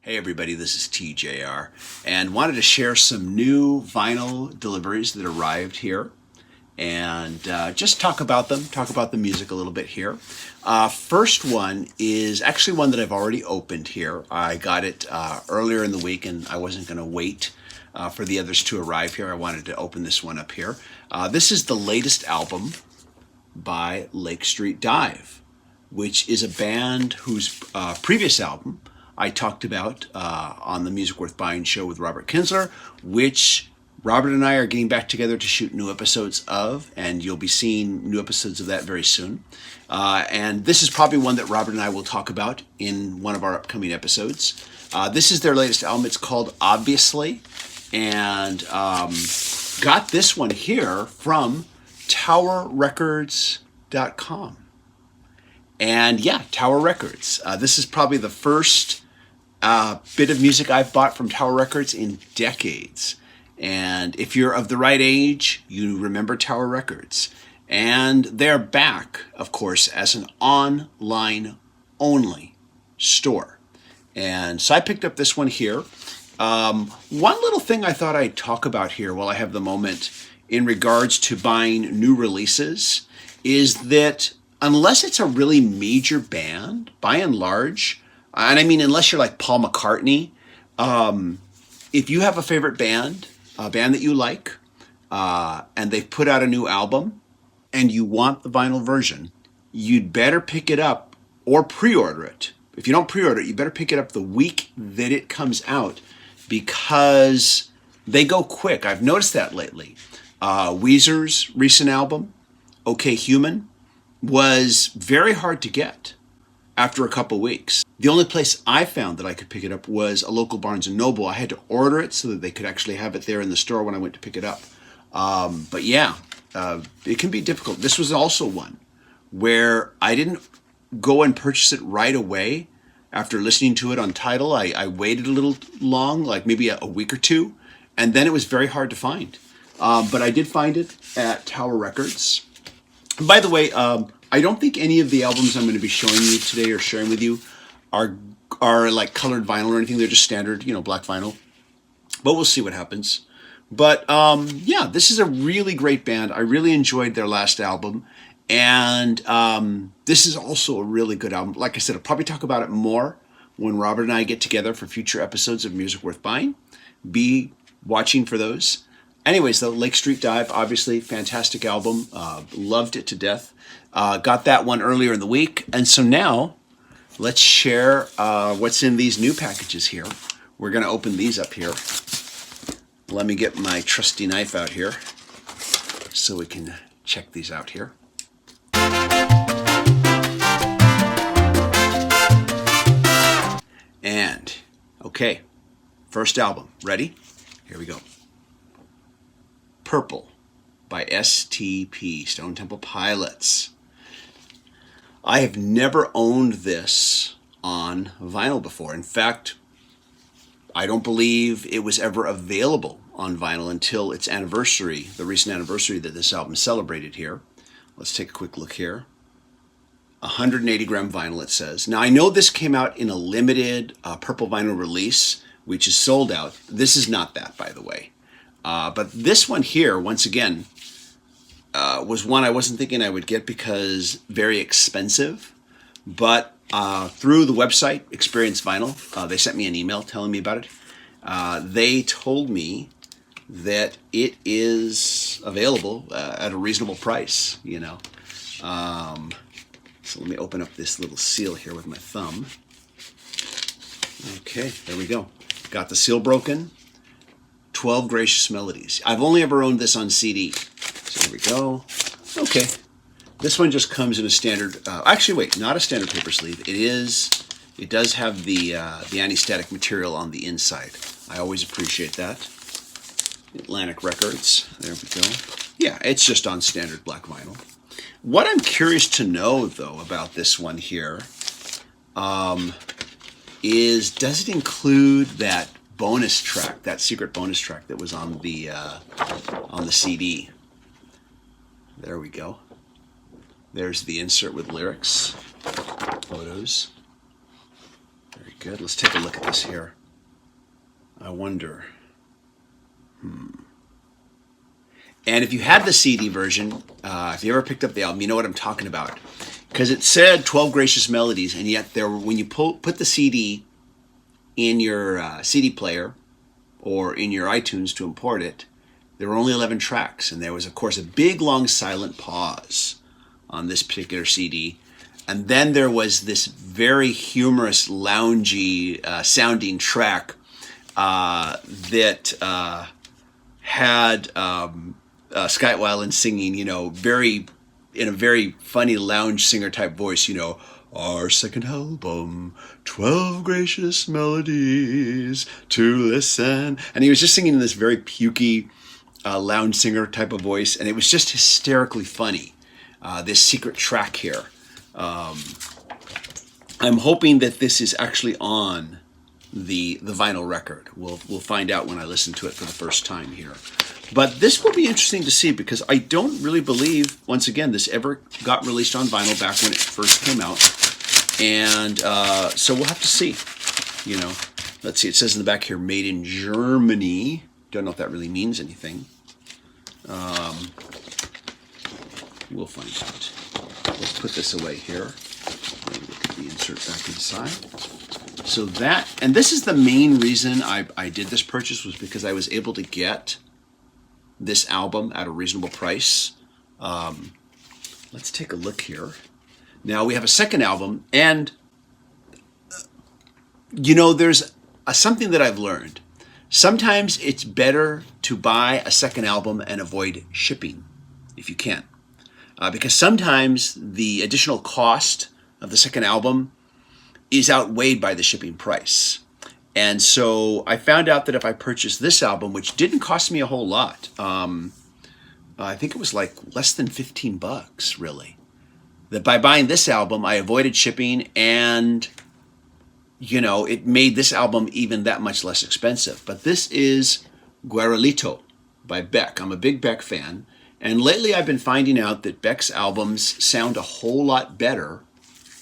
Hey everybody, this is TJR, and wanted to share some new vinyl deliveries that arrived here, and just talk about them, talk about the music a little bit here. First one is actually one that I've already opened here. I got it earlier in the week, and I wasn't going to wait for the others to arrive here. I wanted to open this one up here. This is the latest album by Lake Street Dive, which is a band whose previous album I talked about on the Music Worth Buying show with Robert Kinsler, which Robert and I are getting back together to shoot new episodes of, and you'll be seeing new episodes of that very soon. And this is probably one that Robert and I will talk about in one of our upcoming episodes. This is their latest album. It's called Obviously, and got this one here from towerrecords.com. And yeah, Tower Records. This is probably the first bit of music I've bought from Tower Records in decades. And if you're of the right age, you remember Tower Records. And they're back, of course, as an online-only store. And so I picked up this one here. One little thing I thought I'd talk about here while I have the moment in regards to buying new releases is that unless it's a really major band, by and large, and I mean unless you're like Paul McCartney, if you have a favorite band, a band that you like, and they've put out a new album, and you want the vinyl version, you'd better pick it up or pre-order it. If you don't pre-order it, you better pick it up the week that it comes out, because they go quick. I've noticed that lately. Weezer's recent album, OK Human, was very hard to get after a couple weeks. The only place I found that I could pick it up was a local Barnes & Noble. I had to order it so that they could actually have it there in the store when I went to pick it up. But yeah, it can be difficult. This was also one where I didn't go and purchase it right away after listening to it on Tidal. I waited a little long, like maybe a week or two, and then it was very hard to find. But I did find it at Tower Records. By the way, I don't think any of the albums I'm going to be showing you today or sharing with you are like colored vinyl or anything. They're just standard, black vinyl. But we'll see what happens. But yeah, this is a really great band. I really enjoyed their last album. And this is also a really good album. Like I said, I'll probably talk about it more when Robert and I get together for future episodes of Music Worth Buying. Be watching for those. Anyways, though, Lake Street Dive, obviously, fantastic album. Loved it to death. Got that one earlier in the week. And so now, let's share what's in these new packages here. We're going to open these up here. Let me get my trusty knife out here so we can check these out here. And, okay, first album. Ready? Here we go. Purple by STP, Stone Temple Pilots. I have never owned this on vinyl before. In fact, I don't believe it was ever available on vinyl until its anniversary, the recent anniversary that this album celebrated here. Let's take a quick look here. 180 gram vinyl, it says. Now, I know this came out in a limited purple vinyl release, which is sold out. This is not that, by the way. But this one here, once again, was one I wasn't thinking I would get because very expensive. But through the website, Experience Vinyl, they sent me an email telling me about it. They told me that it is available at a reasonable price, So let me open up this little seal here with my thumb. Okay, there we go. Got the seal broken. 12 Gracious Melodies. I've only ever owned this on CD. So here we go. Okay. This one just comes in a standard, actually wait, not a standard paper sleeve. It does have the anti-static material on the inside. I always appreciate that. Atlantic Records. There we go. Yeah, it's just on standard black vinyl. What I'm curious to know, though, about this one here is, does it include that bonus track, that secret bonus track that was on the CD? There we go. There's the insert with lyrics, photos. Very good. Let's take a look at this here. I wonder. And if you had the CD version, if you ever picked up the album, you know what I'm talking about. Because it said 12 Gracious Melodies, and yet when you put the CD in your CD player or in your iTunes to import it, there were only 11 tracks. And there was, of course, a big, long, silent pause on this particular CD. And then there was this very humorous, loungy sounding track that had Scott Weiland singing, in a very funny lounge singer type voice, our second album, 12 Gracious Melodies to listen. And he was just singing in this very pukey lounge singer type of voice. And it was just hysterically funny, this secret track here. I'm hoping that this is actually on the vinyl record. We'll find out when I listen to it for the first time here. But this will be interesting to see because I don't really believe, once again, this ever got released on vinyl back when it first came out. And so we'll have to see. Let's see, it says in the back here, made in Germany. Don't know if that really means anything. We'll find out. Let's put this away here. Look at the insert back inside. So and this is the main reason I did this purchase, was because I was able to get this album at a reasonable price. Let's take a look here. Now we have a second album, and there's something that I've learned. Sometimes it's better to buy a second album and avoid shipping, if you can. Because sometimes the additional cost of the second album is outweighed by the shipping price. And so I found out that if I purchased this album, which didn't cost me a whole lot, I think it was like less than $15, really, that by buying this album, I avoided shipping, and it made this album even that much less expensive. But this is Guerrillito by Beck. I'm a big Beck fan. And lately I've been finding out that Beck's albums sound a whole lot better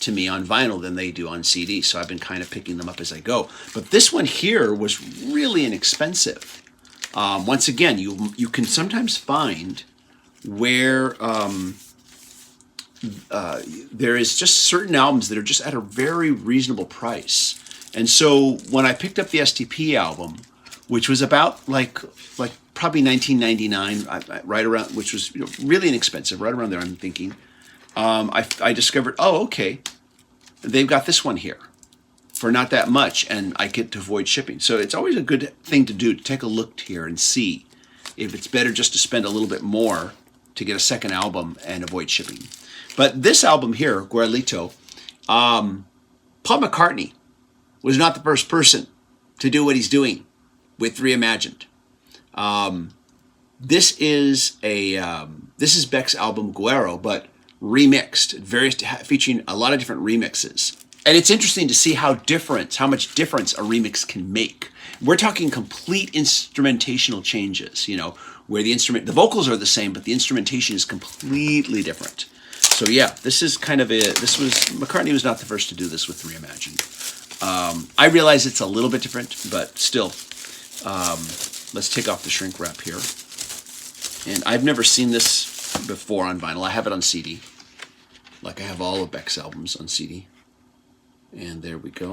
to me on vinyl than they do on CD. So I've been kind of picking them up as I go. But this one here was really inexpensive. Once again, you can sometimes find where there is just certain albums that are just at a very reasonable price. And so when I picked up the STP album, which was about like probably $19.99, right around, which was really inexpensive, right around there, I'm thinking, I discovered, okay, they've got this one here for not that much, and I get to avoid shipping. So it's always a good thing to do, to take a look here and see if it's better just to spend a little bit more to get a second album and avoid shipping. But this album here, Guerrillito, Paul McCartney was not the first person to do what he's doing with Reimagined. This is Beck's album Guero, but remixed, featuring a lot of different remixes. And it's interesting to see how much difference a remix can make. We're talking complete instrumentational changes, where the vocals are the same, but the instrumentation is completely different. So yeah, McCartney was not the first to do this with Reimagined. I realize it's a little bit different, but still. Let's take off the shrink wrap here. And I've never seen this before on vinyl. I have it on CD, like I have all of Beck's albums on CD. And there we go.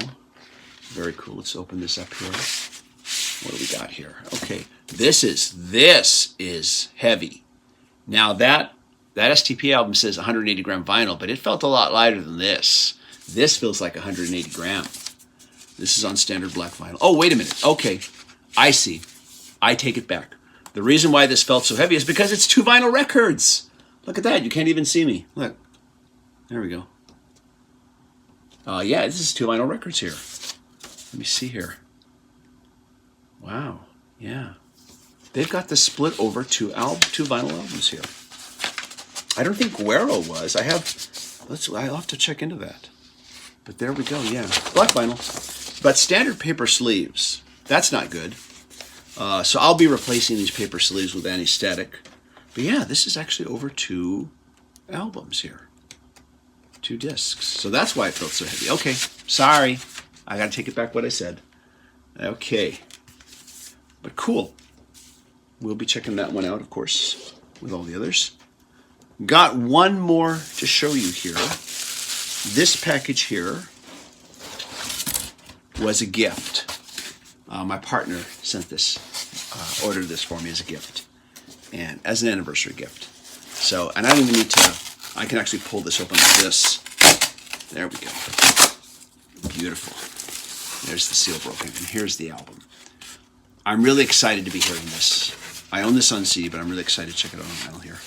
Very cool. Let's open this up here. What do we got here? Okay, this is heavy. Now that STP album says 180 gram vinyl, but it felt a lot lighter than this. This feels like 180 gram. This is on standard black vinyl. Oh, wait a minute. Okay, I see. I take it back. The reason why this felt so heavy is because it's 2 vinyl records. Look at that. You can't even see me. Look. There we go. Yeah, this is 2 vinyl records here. Let me see here. Wow. Yeah. They've got this split over 2 vinyl albums here. I don't think Guero was. I'll have to check into that. But there we go. Yeah. Black vinyl. But standard paper sleeves. That's not good. So I'll be replacing these paper sleeves with anesthetic. But yeah, this is actually over 2 albums here. 2 discs. So that's why it felt so heavy. Okay, sorry. I got to take it back what I said. Okay. But cool. We'll be checking that one out, of course, with all the others. Got one more to show you here. This package here was a gift. My partner sent this, ordered this for me as a gift, and as an anniversary gift. So, and I don't even need to, I can actually pull this open like this. There we go. Beautiful. There's the seal broken, and here's the album. I'm really excited to be hearing this. I own this on CD, but I'm really excited to check it out on vinyl here.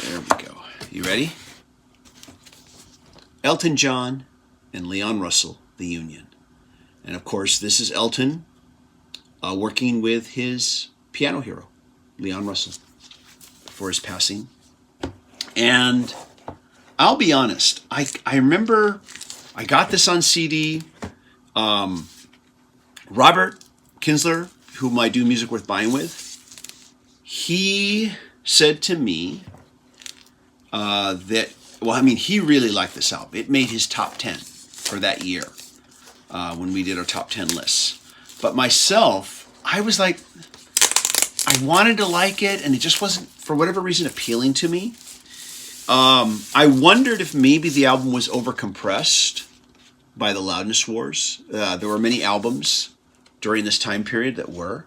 There we go. You ready? Elton John and Leon Russell, The Union. And of course, this is Elton working with his piano hero, Leon Russell, before his passing. And I'll be honest, I remember I got this on CD. Robert Kinsler, whom I do Music Worth Buying with, he said to me that, well, I mean, he really liked this album. It made his top 10 for that year when we did our top 10 lists. But myself, I was like, I wanted to like it, and it just wasn't, for whatever reason, appealing to me. I wondered if maybe the album was overcompressed by the loudness wars. There were many albums during this time period that were.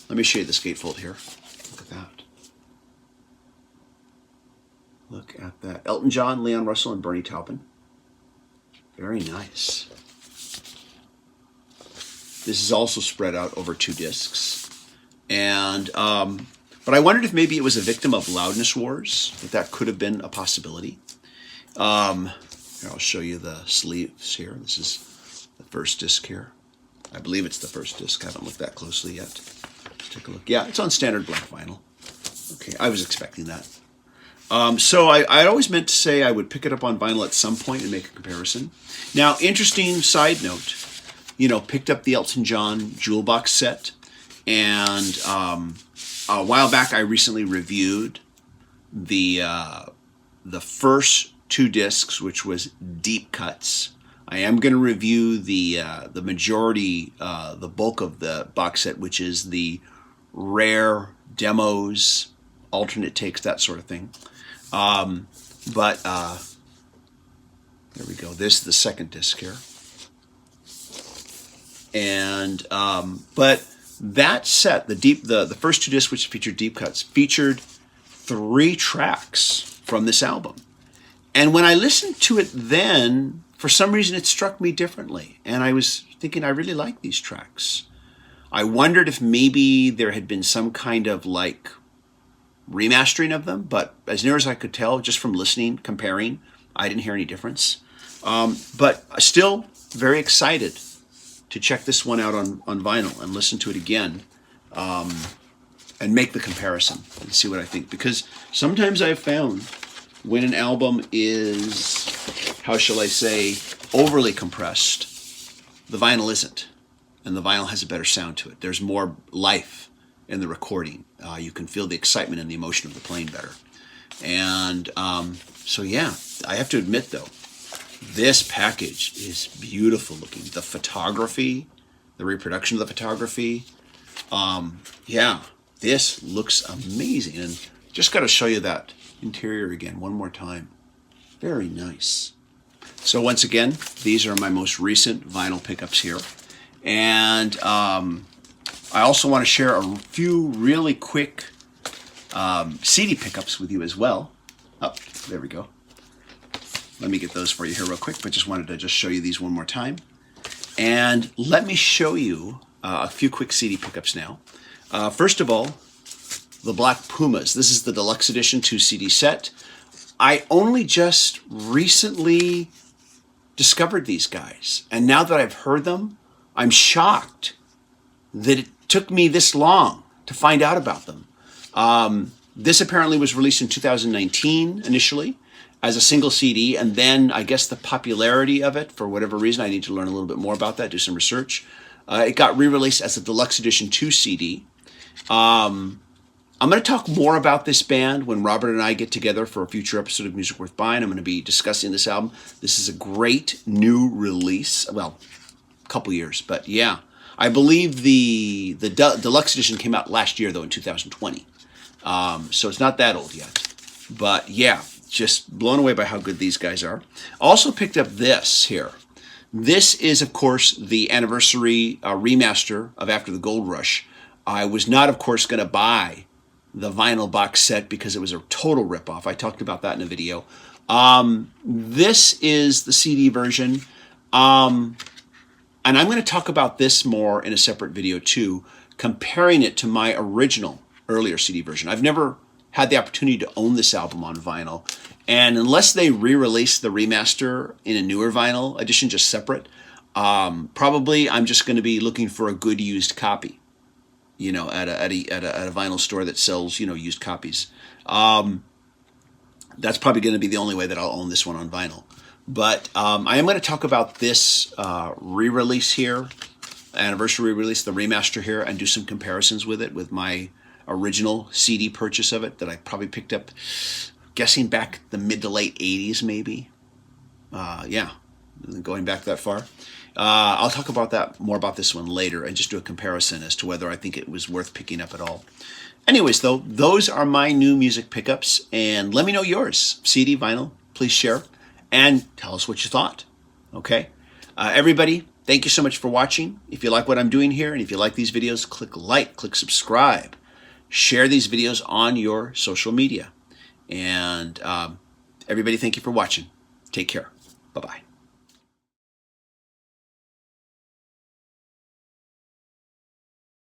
Let me show you this gatefold here. Look at that. Look at that. Elton John, Leon Russell, and Bernie Taupin. Very nice. This is also spread out over 2 discs. And, but I wondered if maybe it was a victim of loudness wars, that could have been a possibility. Here, I'll show you the sleeves here. This is the first disc here. I believe it's the first disc. I haven't looked that closely yet. Let's take a look. Yeah, it's on standard black vinyl. Okay, I was expecting that. So I always meant to say I would pick it up on vinyl at some point and make a comparison. Now, interesting side note, picked up the Elton John Jewel Box set, and a while back I recently reviewed the first 2 discs, which was deep cuts. I am going to review the majority, the bulk of the box set, which is the rare demos, alternate takes, that sort of thing. But there we go. This is the second disc here. And but that set, the first 2 discs, which featured deep cuts, featured 3 tracks from this album. And when I listened to it then, for some reason it struck me differently. And I was thinking, I really like these tracks. I wondered if maybe there had been some kind of like remastering of them, but as near as I could tell, just from listening, comparing, I didn't hear any difference. But still very excited to check this one out on vinyl and listen to it again, and make the comparison and see what I think. Because sometimes I've found when an album is, how shall I say, overly compressed, the vinyl isn't. And the vinyl has a better sound to it. There's more life in the recording. You can feel the excitement and the emotion of the playing better. And so yeah, I have to admit though, this package is beautiful looking. The photography, the reproduction of the photography, yeah, this looks amazing. And just got to show you that interior again one more time. Very nice. So once again, these are my most recent vinyl pickups here. And I also want to share a few really quick CD pickups with you as well. Oh, there we go. Let me get those for you here real quick, but just wanted to just show you these one more time. And let me show you a few quick CD pickups now. First of all, the Black Pumas. This is the deluxe edition 2 CD set. I only just recently discovered these guys. And now that I've heard them, I'm shocked that it took me this long to find out about them. This apparently was released in 2019 initially as a single CD, and then I guess the popularity of it, for whatever reason, I need to learn a little bit more about that, do some research. It got re-released as a deluxe edition 2 CD. I'm going to talk more about this band when Robert and I get together for a future episode of Music Worth Buying. I'm going to be discussing this album. This is a great new release. Well, a couple years, but yeah. I believe the deluxe edition came out last year, though, in 2020. So it's not that old yet. But yeah, just blown away by how good these guys are. Also picked up this here. This is, of course, the anniversary remaster of After the Gold Rush. I was not, of course, going to buy the vinyl box set because it was a total ripoff. I talked about that in a video. This is the CD version. And I'm going to talk about this more in a separate video too, comparing it to my original earlier CD version. I've never had the opportunity to own this album on vinyl. And unless they re-release the remaster in a newer vinyl edition, just separate, probably I'm just going to be looking for a good used copy, you know, at a vinyl store that sells, you know, used copies. That's probably going to be the only way that I'll own this one on vinyl. But I am going to talk about this re-release here, anniversary re-release, the remaster here, and do some comparisons with it with my original CD purchase of it that I probably picked up, guessing back the mid to late 80s maybe. Yeah, going back that far. I'll talk about that more about this one later and just do a comparison as to whether I think it was worth picking up at all. Anyways, though, those are my new music pickups, and let me know yours. CD, vinyl, please share, and tell us what you thought. Okay? Everybody, thank you so much for watching. If you like what I'm doing here, and if you like these videos, click like, click subscribe. Share these videos on your social media. And everybody, thank you for watching. Take care. Bye-bye.